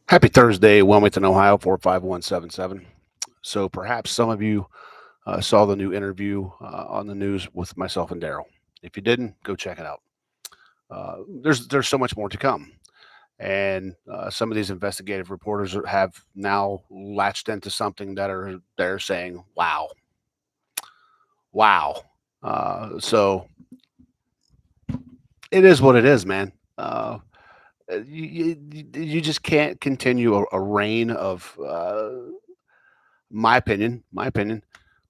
Happy Thursday, Wilmington, Ohio, 45177. So perhaps some of you saw the new interview on the news with myself and Daryl. If you didn't, go check it out. There's so much more to come, and some of these investigative reporters have now latched into something that they're saying, "Wow, wow." So it is what it is, man. You just can't continue a reign of my opinion,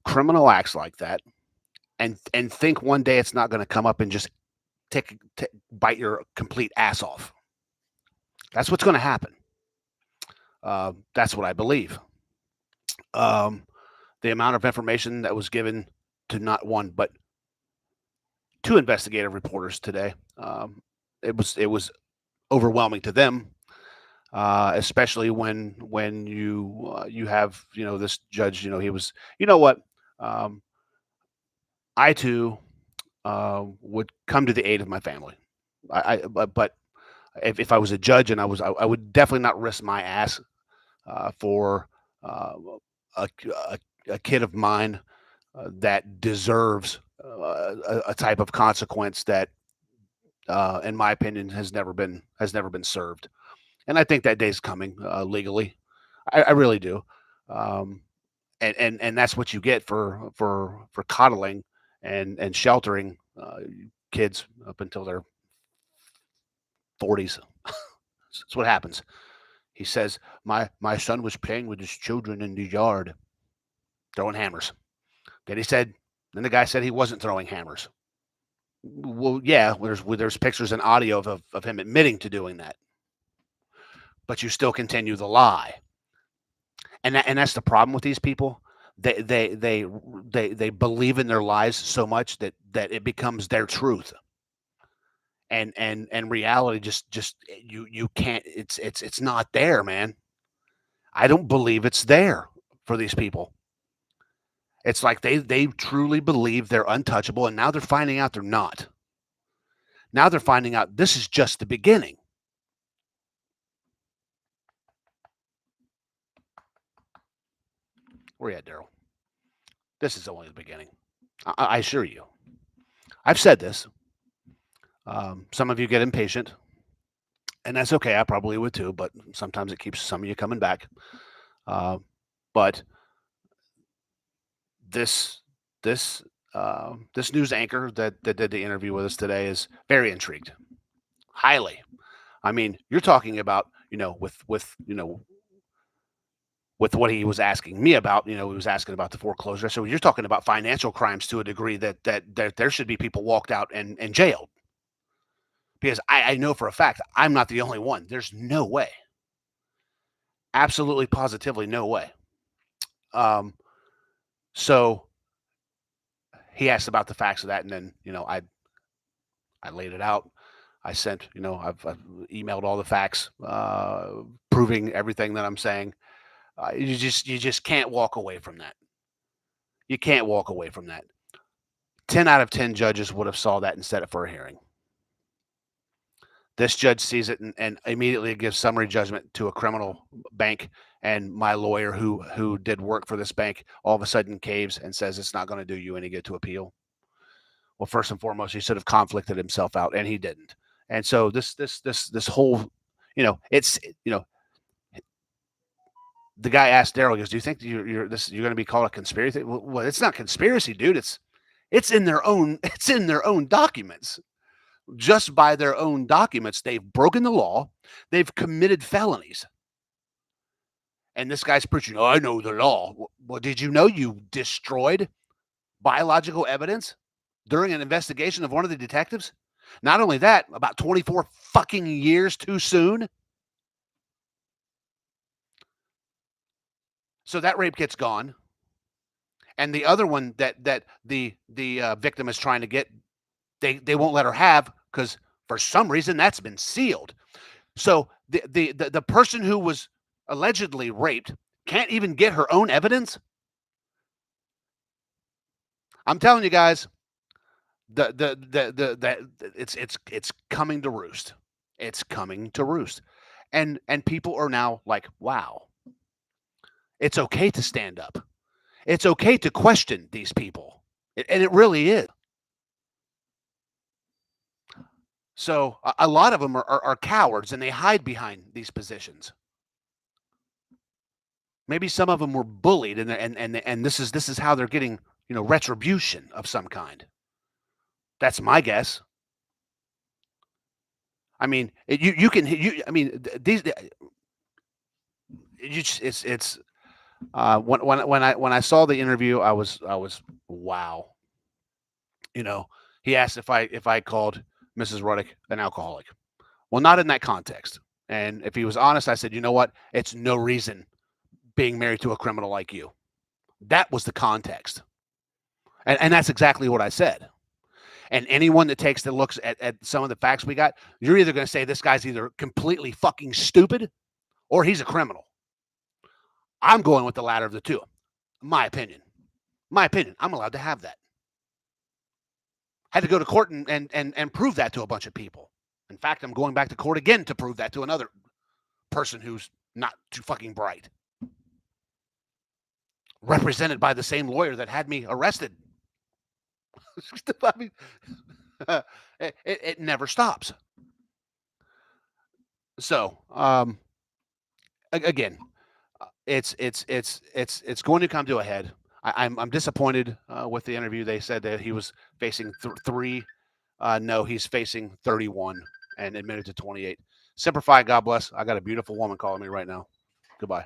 criminal acts like that, and think one day it's not going to come up and just bite your complete ass off. That's what's going to happen. That's what I believe. Um, the amount of information that was given to not one but two investigative reporters today, it was overwhelming to them, especially when you have this judge. He was. You know what? Um, I too would come to the aid of my family. But if I was a judge and I would definitely not risk my ass for uh, a kid of mine that deserves a type of consequence that, in my opinion, has never been served. And I think that day's coming legally. I really do. Um, and that's what you get for coddling and sheltering kids up until their 40s. That's what happens. He says, my son was playing with his children in the yard, throwing hammers. Then the guy said he wasn't throwing hammers. Well, yeah, there's pictures and audio of him admitting to doing that, but you still continue the lie, and that's the problem with these people. They believe in their lies so much that it becomes their truth, and reality just you can't. It's not there, man. I don't believe it's there for these people. It's like they truly believe they're untouchable, and now they're finding out they're not. Now they're finding out this is just the beginning. Where you at, Daryl? This is only the beginning. I assure you. I've said this. Some of you get impatient, and that's okay. I probably would too, but sometimes it keeps some of you coming back. Uh, but this this this news anchor that did the interview with us today is very intrigued, highly. I mean, you're talking about with what he was asking me about. He was asking about the foreclosure. So you're talking about financial crimes to a degree that there should be people walked out and jailed. Because I know for a fact I'm not the only one. There's no way. Absolutely, positively, no way. Um, so he asked about the facts of that, and then I laid it out. I sent, I've emailed all the facts, proving everything that I'm saying. You just can't walk away from that. You can't walk away from that. 10 out of 10 judges would have saw that and set it for a hearing. This judge sees it and immediately gives summary judgment to a criminal bank, and my lawyer who did work for this bank all of a sudden caves and says it's not going to do you any good to appeal. Well, first and foremost, he should have conflicted himself out, and he didn't. And so this whole, it's the guy asked Daryl, he goes, "Do you think you're going to be called a conspiracy?" Well, it's not conspiracy, dude. It's in their own documents. Just by their own documents, they've broken the law. They've committed felonies. And this guy's preaching, "Oh, I know the law." Well, did you know you destroyed biological evidence during an investigation of one of the detectives? Not only that, about 24 fucking years too soon. So that rape kit's gone. And the other one that the victim is trying to get, they won't let her have because for some reason that's been sealed. So the person who was allegedly raped can't even get her own evidence. I'm telling you guys, it's coming to roost. It's coming to roost. And people are now like, wow, it's okay to stand up. It's okay to question these people. And it really is. So a lot of them are cowards and they hide behind these positions. Maybe some of them were bullied and this is how they're getting, retribution of some kind. That's my guess. I mean, you can I mean these it's when I saw the interview, I was wow. You know, he asked if I called Mrs. Ruddick an alcoholic. Well, not in that context. And if he was honest, I said, you know what? It's no reason being married to a criminal like you. That was the context. And that's exactly what I said. And anyone that takes the looks at some of the facts we got, you're either going to say this guy's either completely fucking stupid or he's a criminal. I'm going with the latter of the two. My opinion. My opinion. I'm allowed to have that. Had to go to court and prove that to a bunch of people. In fact, I'm going back to court again to prove that to another person who's not too fucking bright. Represented by the same lawyer that had me arrested. I mean, it never stops. So, again, it's going to come to a head. I'm disappointed with the interview. They said that he was facing three. No, he's facing 31 and admitted to 28. Semper Fi, God bless. I got a beautiful woman calling me right now. Goodbye.